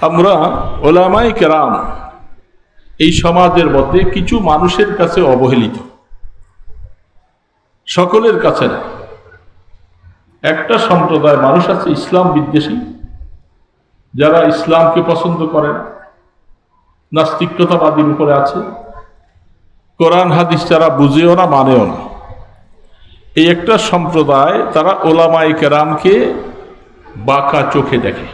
আমরা ওলামায়ে কেরাম এই সমাজের মধ্যে কিছু মানুষের কাছে অবহেলিত, সকলের কাছে না। একটা সম্প্রদায় মানুষ আছে ইসলাম বিদ্বেষী, যারা ইসলামকে পছন্দ করে না, নাস্তিকতাবাদীর উপরে আছে, কোরআন হাদিস যারা বুঝেও না মানেও না। এই একটা সম্প্রদায়, তারা ওলামায়ে কেরামকে বাঁকা চোখে দেখে,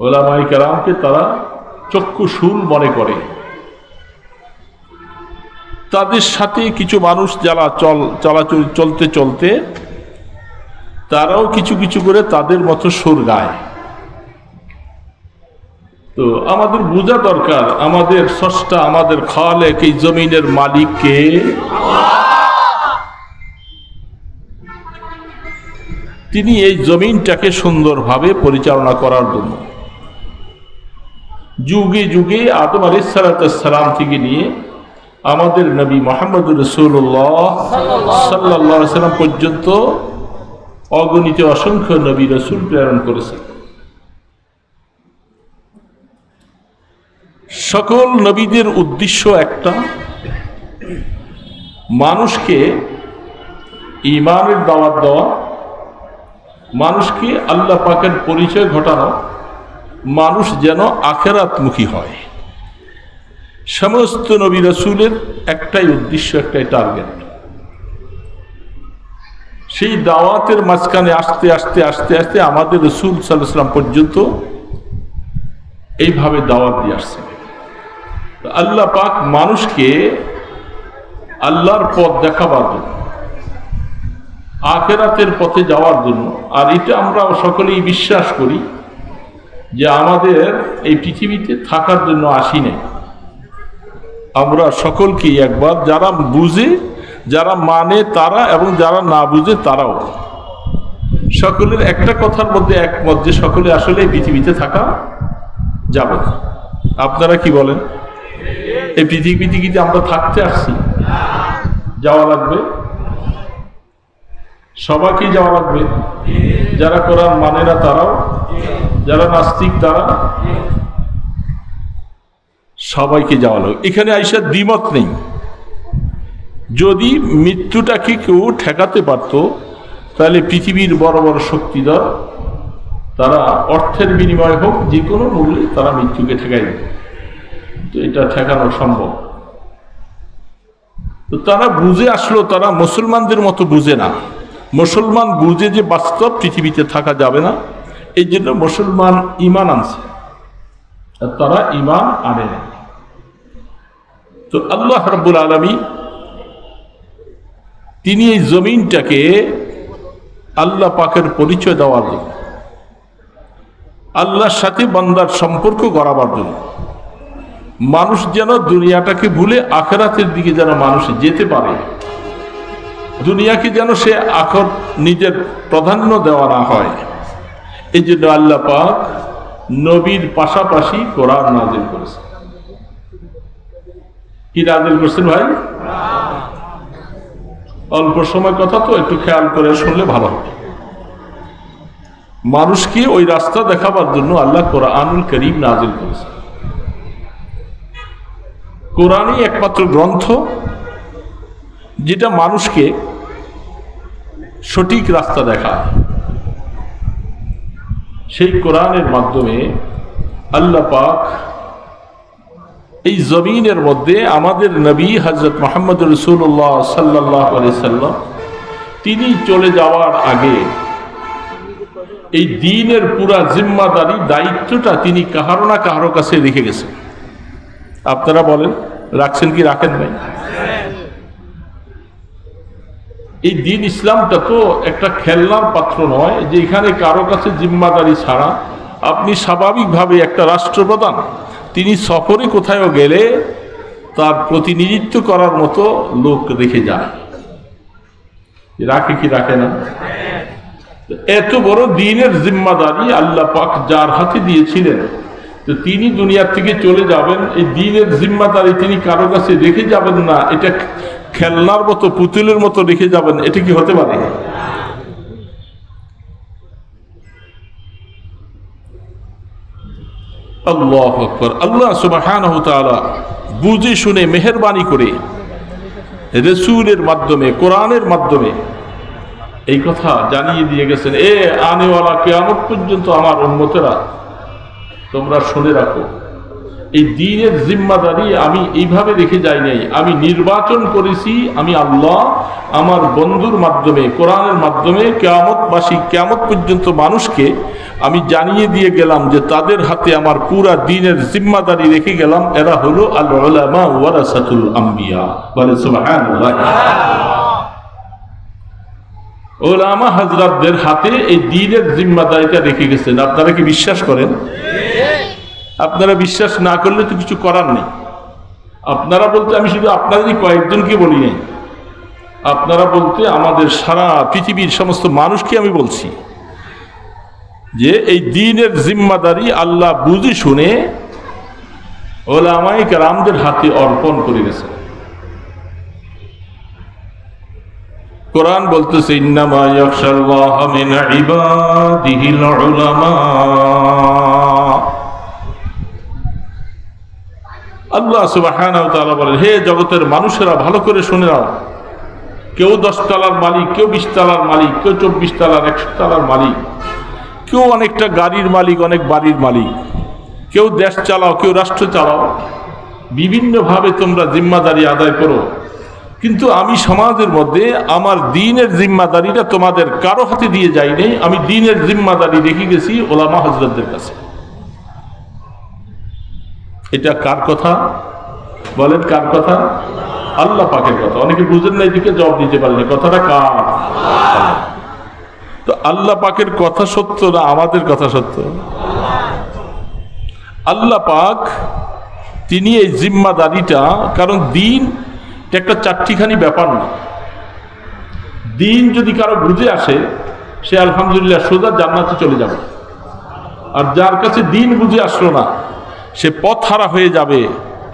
ওলামায়ে কেরামকে তারা চক্ষুশূল মনে করে। তাদের সাথে কিছু মানুষ যারা চলতে চলতে তারাও কিছু কিছু করে তাদের মতো সুর গায়। তো আমাদের বোঝা দরকার, আমাদের স্রষ্টা, আমাদের খালেক, এই জমিনের মালিককে। তিনি এই জমিনটাকে সুন্দরভাবে পরিচালনা করার জন্য যুগে যুগে আদম আলাইহিস সালাম থেকে নিয়ে আমাদের নবী মুহাম্মদুর রাসূলুল্লাহ সাল্লাল্লাহু আলাইহি ওয়াসাল্লাম পর্যন্ত অগণিত অসংখ্য নবী রাসূল প্রেরণ করেছেন। সকল নবীদের উদ্দেশ্য একটা, মানুষকে ঈমানের দাওয়াত দেওয়া, মানুষকে আল্লাহ পাকের পরিচয় ঘটানো, মানুষ যেন আখিরাতমুখী হয়। সমস্ত নবী রাসূলের একটাই উদ্দেশ্য, একটাই টার্গেট। সেই দাওয়াতের মাঝখানে আস্তে আস্তে আস্তে আস্তে আমাদের রাসূল সাল্লাল্লাহু আলাইহি ওয়াসাল্লাম পর্যন্ত এইভাবে দাওয়াত দিয়ে আসছে। আল্লাহ পাক মানুষকে আল্লাহর পথ দেখাবার জন্য, আখিরাতের পথে যাওয়ার জন্য। আর এটা আমরা সকলেই বিশ্বাস করি যে আমাদের এই পৃথিবীতে থাকার জন্য আসি নাই। আমরা সকলকেই একবার, যারা বুঝে, যারা মানে তারা, এবং যারা না বুঝে তারাও, সকলের একটা কথার মধ্যে একমত যে সকলে আসলে এই পৃথিবীতে থাকা যাবে। আপনারা কি বলেন? এই পৃথিবীতে কি আমরা থাকতে আসছি? যাওয়া লাগবে, সবাইকে যাওয়া লাগবে। যারা কোরআন মানে না তারাও, যারা নাস্তিক তারা, সবাইকে যাওয়া লাগবে। এখানে আইসা দ্বিমত নেই। যদি মৃত্যুটাকে কেউ ঠেকাতে পারত, তাহলে পৃথিবীর বড় বড় শক্তিধর তারা অর্থের বিনিময়ে হোক, যে কোনো মূল্যে তারা মৃত্যুকে ঠেকাই দেবে। তো এটা ঠেকানো সম্ভব। তো তারা বুঝে আসলো, তারা মুসলমানদের মতো বুঝে না। মুসলমান বুঝে যে বাস্তব পৃথিবীতে থাকা যাবে না, এই জন্য মুসলমান ঈমান আনছে, আর তারা ঈমান আনে না। তো আল্লাহ রাব্বুল আলামিন তিনি এই জমিনটাকে আল্লাহ পাকের পরিচয় দেওয়ার জন্য, আল্লাহর সাথে বান্দার সম্পর্ক গড়াবার জন্য, মানুষ যেন দুনিয়াটাকে ভুলে আখিরাতের দিকে যেন মানুষ যেতে পারে, দুনিয়াকে যেন সে নিজের প্রাধান্য দেওয়া না হয়, এই জন্য আল্লাহ পাক নবীর পাশাপাশি কোরআন নাযিল করেছেন। কি নাযিল করছেন ভাই? অল্প সময় কথা তো একটু খেয়াল করে শুনলে ভালো হবে। মানুষকে ওই রাস্তা দেখাবার জন্য আল্লাহ কোরআনুল কারীম নাযিল করেছেন। কোরআনই একমাত্র গ্রন্থ যেটা মানুষকে সঠিক রাস্তা দেখায়। সেই কোরআনের মাধ্যমে আল্লাহ পাক এই জমিনের মধ্যে আমাদের নবী হযরত মুহাম্মদ রাসূলুল্লাহ সাল্লাল্লাহু আলাইহি সাল্লাম তিনি চলে যাওয়ার আগে এই দ্বীনের পুরা জিম্মাদারি, দায়িত্বটা তিনি কাহারো না কাহারো কাছে রেখে গেছেন। আপনারা বলেন, রাখছেন কি রাখেন নাই? এই দ্বীন ইসলামটা তো একটা খেলনার পাত্র নয় যে এখানে কারো কাছে জিম্মাদারি ছাড়া আপনি স্বাভাবিকভাবে একটা রাষ্ট্রপ্রধান তিনি সফরে কোথাও গেলে তার প্রতিনিধিত্ব করার মতো লোক রেখে যায়, রাখে কি রাখে না? এত বড় দ্বীনের জিম্মাদারি আল্লাহ পাক যার হাতে দিয়েছিলেন, তো তিনি দুনিয়ার থেকে চলে যাবেন, এই দ্বীনের জিম্মাদারি তিনি কারো কাছে রেখে যাবেন না, এটা খেলনার মতো পুতুলের মতো রেখে যাবেন, এটা কি হতে পারে? আল্লাহু আকবার। আল্লাহ সুবহানাহু ওয়া তাআলা বুঝে শুনে মেহেরবানি করে রাসূলের মাধ্যমে, কোরআনের মাধ্যমে এই কথা জানিয়ে দিয়ে গেছেন, এ আনেওয়ালা কিয়ামত পর্যন্ত আমার উম্মতেরা তোমরা শুনে রাখো, এই দ্বীনের জিম্মাদারি আমি এইভাবে রেখে যাই নাই, আমি নির্বাচন করেছি, আমি আল্লাহ আমার বন্ধুর মাধ্যমে, কোরআনের মাধ্যমে কিয়ামতবাসী, কিয়ামত পর্যন্ত মানুষকে আমি জানিয়ে দিয়ে গেলাম যে তাদের হাতে আমার পুরা দ্বীনের জিম্মাদারি রেখে গেলাম। এরা হলো আল উলামা ওয়ারাসাতুল আম্বিয়া। বলে সুবহানাল্লাহ। উলামা হযরতদের হাতে এই দ্বীনের জিম্মাদারিটা রেখে গেছেন। আপনারা কি বিশ্বাস করেন? আপনারা বিশ্বাস না করলে তো কিছু করার নেই। আপনারা বলতে আমি শুধু আপনাদেরই কয়েকজনকে বলি নাই, আপনারা বলতে আমাদের সারা পৃথিবীর সমস্ত মানুষকে আমি বলছি যে এই দ্বীনের জিম্মাদারি আল্লাহ বুঝে শুনে উলামায়ে কেরামদের হাতে অর্পণ করে গেছে। কোরআন বলতেছে, ইন্নামা ইয়াখশাল্লাহ মিন ইবাদিহিল উলামা। আল্লাহ সুবহানাহু ওয়া তাআলা বলেন, হে জগতের মানুষেরা ভালো করে শুনে নাও, কেউ 10 তলার মালিক, কেউ 20 তলার মালিক, কেউ 24 তলার 100 তলার মালিক, কেউ অনেকটা গাড়ির মালিক, অনেক বাড়ির মালিক, কেউ দেশ চালাও, কেউ রাষ্ট্র চালাও, বিভিন্নভাবে তোমরা জিম্মাদারি আদায় করো, কিন্তু আমি সমাজের মধ্যে আমার দ্বীনের জিম্মাদারিটা তোমাদের কারো হাতে দিয়ে যাই নাই। আমি দ্বীনের জিম্মাদারি রেখে গেছি উলামা হযরতদের কাছে। এটা কার কথা বলেন? কার কথা? আল্লাহ পাকের কথা। অনেকে বুঝেন না, এদিকে জবাব দিতে পারেন কথাটা কার। তো আল্লাহ পাকের কথা সত্য না আমাদের কথা সত্য? আল্লাহ পাক তিনি এই জিম্মাদারিটা, কারণ দ্বীন একটা চারটিখানি ব্যাপার না। দ্বীন যদি কারো বুঝে আসে, সে আলহামদুলিল্লাহ সোজা জান্নাতে চলে যাবে। আর যার কাছে দ্বীন বুঝে আসলো না, সে পথ হারা হয়ে যাবে,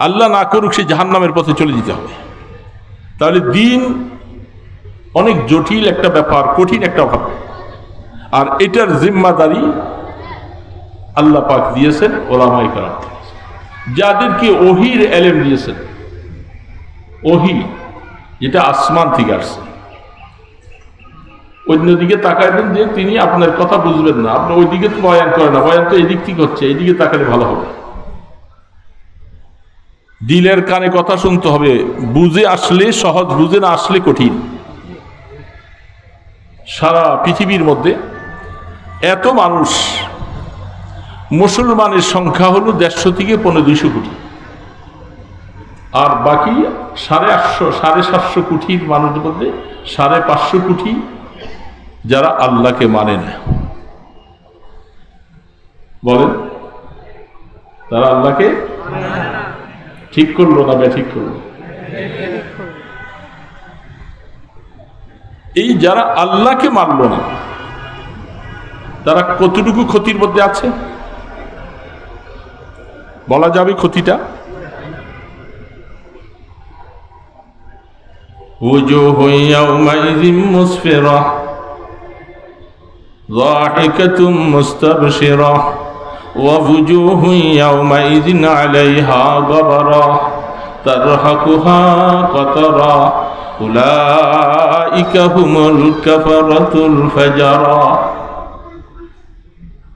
আল্লাহ না করুক সে জাহান্নামের পথে চলে যেতে হবে। তাহলে দ্বীন অনেক জটিল একটা ব্যাপার, কঠিন একটা ব্যাপার। আর এটার জিম্মাদারি আল্লাহ পাক দিয়েছেন উলামায়ে কেরাম, যাদেরকে ওহীর ইলম দিয়েছেন। ওহী যেটা আসমান থেকে আসছে। অন্যদিকে তাকাইবেন যে তিনি আপনার কথা বুঝবেন না, আপনি ওইদিকে তো বয়ান করেন না, বয়ান তো এদিক থেকে হচ্ছে, এইদিকে তাকালে ভালো হবে। দিলের কানে কথা শুনতে হবে, বুঝে আসলে সহজ, বুঝে না আসলে কঠিন। সারা পৃথিবীর মধ্যে এত মানুষ, মুসলমানের সংখ্যা হলো 150 থেকে 200 কোটি, আর বাকি 850 750 কোটির মানুষের মধ্যে 550 কোটি যারা আল্লাহকে মানে না। বলেন, তারা আল্লাহকে ঠিক করলো না ঠিক করলো? এই যারা আল্লাহকে মানলো না, তারা কতটুকু ক্ষতির মধ্যে আছে বলা যাবে? ক্ষতিটা وجوه يومئذ مسفرة ضاحكة مستبشرة ووجوه يومئذ عليها غبرة ترهقها قترة أولئك هم الكفرة الفجرة।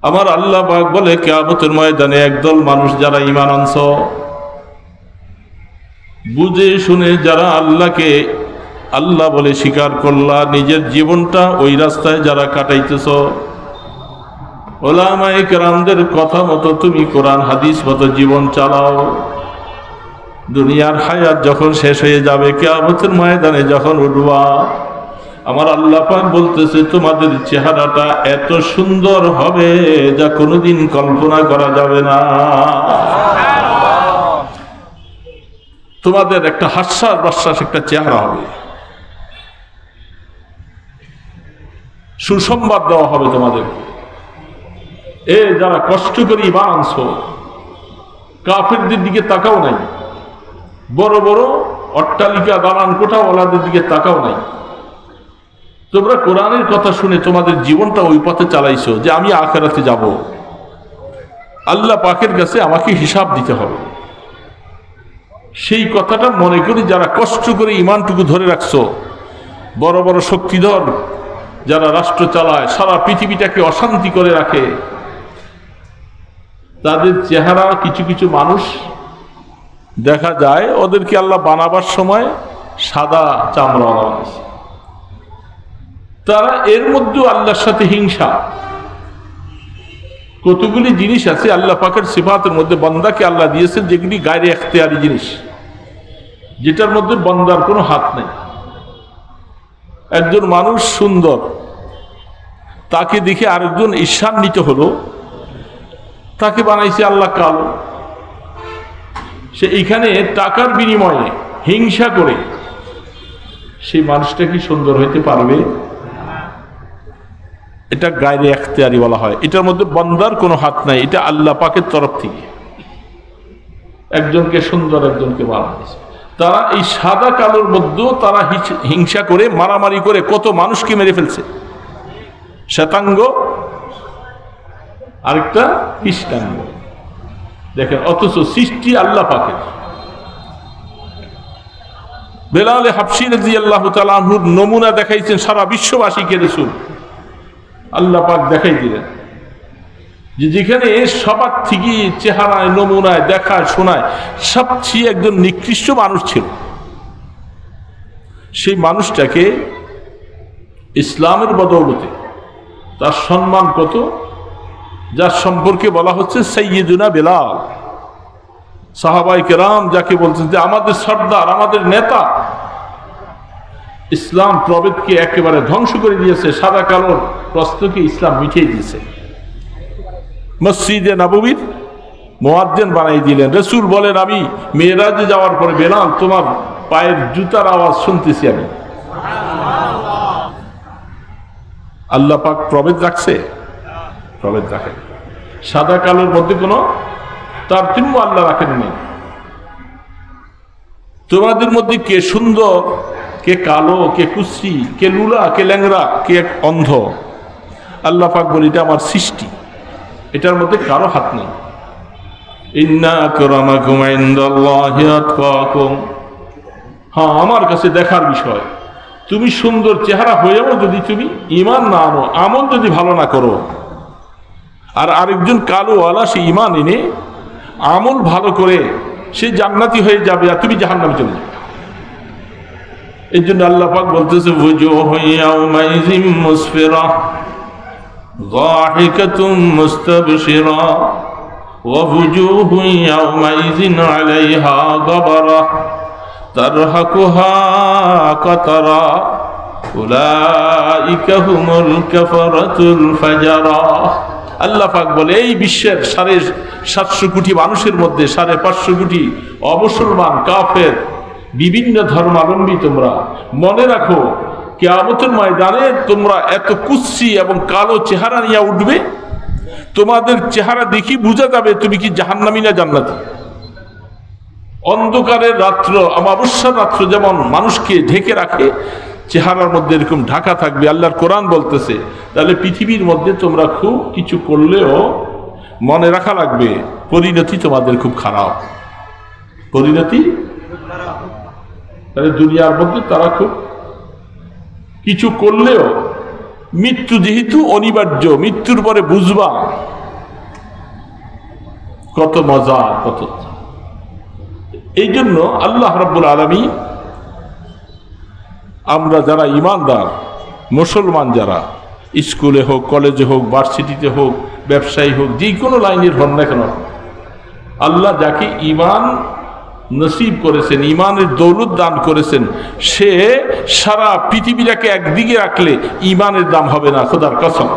আমার আল্লাহ পাক বলে, কিয়ামতের ময়দানে একদল মানুষ যারা ঈমান আনছ, বুঝে শুনে যারা আল্লাহকে আল্লাহ বলে স্বীকার করলা, নিজের জীবনটা ওই রাস্তায় যারা কাটাইতেছ, উলামায়ে কেরামদের কথা মতো তুমি কোরআন হাদিস মতো জীবন চালাও, দুনিয়ার হায়াত যখন শেষ হয়ে যাবে, কিয়ামতের ময়দানে যখন উঠবা, আমার আল্লাহ পাক বলতেছে তোমাদের চেহারাটা এত সুন্দর হবে যা কোনোদিন কল্পনা করা যাবে না। তোমাদের একটা হাস্যাস বাস্যাস একটা চেহারা হবে, সুসংবাদ দেওয়া হবে তোমাদের। এ যারা কষ্ট করে ঈমান আনছো, কাফেরদের দিকে তাকাও নাই, বড় বড় অট্টালিকা দালান কোঠাওয়ালাদের দিকে তাকাও নাই, তোমরা কোরআনের কথা শুনে তোমাদের জীবনটা ওই পথে চালাইছো যে আমি আখিরাতে যাব। আল্লাহ পাকের কাছে আমাকে হিসাব দিতে হবে। সেই কথাটা মনে করি যারা কষ্ট করে ইমানটুকু ধরে রাখছো, বড় বড় শক্তিধর যারা রাষ্ট্র চালায়, সারা পৃথিবীটাকে অশান্তি করে রাখে, তাদের চেহারা কিছু কিছু মানুষ দেখা যায় ওদেরকে আল্লাহ বানাবার সময় সাদা চামড়া বানাইছে। তারা এর মধ্যেও আল্লাহর সাথে হিংসা। কতগুলি জিনিস আছে আল্লাহ পাকের সিফাতের মধ্যে বান্দাকে আল্লাহ দিয়েছেন যেগুলি গায়রে ইখতিয়ারি জিনিস, যেটার মধ্যে বান্দার কোনো হাত নেই। একজন মানুষ সুন্দর, তাকে দেখে আরেকজন ঈর্ষান্বিত হলো, তাকে বানাইছে আল্লাহ কালো। সে এখানে টাকার বিনিময়ে হিংসা করে সেই মানুষটা কি সুন্দর হইতে পারবে? এটা গায়রে ইখতিয়ারি বলা হয়। এটার মধ্যে বান্দার কোনো হাত নাই, এটা আল্লাহ পাকের তরফ থেকে একজনকে সুন্দর একজনকে বানাইছে। তারা এই সাদা কালোর মধ্যেও তারা হিংসা করে মারামারি করে কত মানুষকে মেরে ফেলছে। শ্বেতাঙ্গ আরেকটা কৃষ্ণাঙ্গ, দেখেন, অথচ সৃষ্টি আল্লাহ পাকের। বেলাল হাবশী রাদিয়াল্লাহু তাআলা আনহুর নমুনা দেখাইছেন সারা বিশ্ববাসীকে রাসূল। আল্লাহ পাক দেখাই দিলেন যে যেখানে সবার থেকে চেহারায় নমুনায় দেখায় শোনায় সবচেয়ে একজন নিকৃষ্ট মানুষ ছিল, সেই মানুষটাকে ইসলামের বদৌলতে তার সম্মান কত, যার সম্পর্কে বলা হচ্ছে সাইয়্যিদুনা বেলাল। সাহাবায়ে কেরাম যাকে বলছেন যে আমাদের সর্দার, আমাদের নেতা, ইসলাম প্রভেদকে একেবারে ধ্বংস করে দিয়েছে, সাদা কালোর প্রশ্নকে ইসলাম মিটিয়ে দিয়েছে। মসজিদে নববীর মুয়াজ্জিন বানাই দিলেন। রাসূল বলেন আমি মেরাজে যাওয়ার পরে বেলাল তোমার পায়ের জুতার আওয়াজ শুনতেছি আমি। আল্লাহ পাক প্রভেদ রাখছে? প্রভেদ রাখে। সাদা কালোর মধ্যে কোনো তারতম্য আল্লাহ রাখেননি। তোমাদের মধ্যে কে সুন্দর, কে কালো, কে কুশ্রী, কে লুলা, কে ল্যাংরা, কে অন্ধ, আল্লাহ পাক বলে এটা আমার সৃষ্টি, এটার মধ্যে কারো হাত নেই। ইন্না আকরামাকুম ইনদাল্লাহি আতকাকুম। হ্যাঁ, আমার কাছে দেখার বিষয়, তুমি সুন্দর চেহারা হয়েও যদি তুমি ঈমান না আনো, আমল যদি ভালো না করো, আর আরেকজন কালোওয়ালা সে ঈমান এনে আমল ভালো করে সে জান্নাতি হয়ে যাবে আর তুমি জাহান্নামে চলে যাবে। এই জন্য আল্লাহ পাক বলতেছে ওয়াজুহু ইয়াওমাইযিন মুসফিরা যাহিকাতুম মুস্তাবশিরা ওয়া ওয়ুজুহু ইয়াওমাইযিন আলাইহা গাবারা তারহাকুহা কাতারা উলাইকা হুমুল কাফারাতুল ফাজারা। আল্লাহ পাক বলে এই বিশ্বের 750 কোটি মানুষের মধ্যে 550 কোটি অমুসলমান কাফের বিভিন্ন ধর্মাবলম্বী, তোমরা মনে রাখো কিয়ামতের ময়দানে তোমরা এত কুৎসি এবং কালো চেহারা নিয়ে উঠবে, তোমাদের চেহারা দেখি বোঝা যাবে তুমি কি জাহান্নামী না জান্নাতি। অন্ধকারের রাত্র, অমাবস্যার রাত্র যেমন মানুষকে ঢেকে রাখে, চেহারার মধ্যে এরকম ঢাকা থাকবে। আল্লাহর কোরআন বলতেছে তাহলে পৃথিবীর মধ্যে তোমরা খুব কিছু করলেও মনে রাখা লাগবে পরিণতি তোমাদের খুব খারাপ, পরিণতি। তাহলে দুনিয়ার মধ্যে তারা খুব কিছু করলেও মৃত্যু যেহেতু অনিবার্য, মৃত্যুর পরে বুঝবা কত মজা, কত। এই জন্য আল্লাহ রাব্বুল আলামিন আমরা যারা ঈমানদার মুসলমান, যারা স্কুলে হোক, কলেজে হোক, ভার্সিটিতে হোক, ব্যবসায়ী হোক, যে কোনো লাইনের হন না কেন, আল্লাহ যাকে ঈমান নসিব করেছেন, ঈমানের দৌলত দান করেছেন, সে সারা পৃথিবীটাকে একদিকে রাখলে ঈমানের দাম হবে না, খোদার কসম।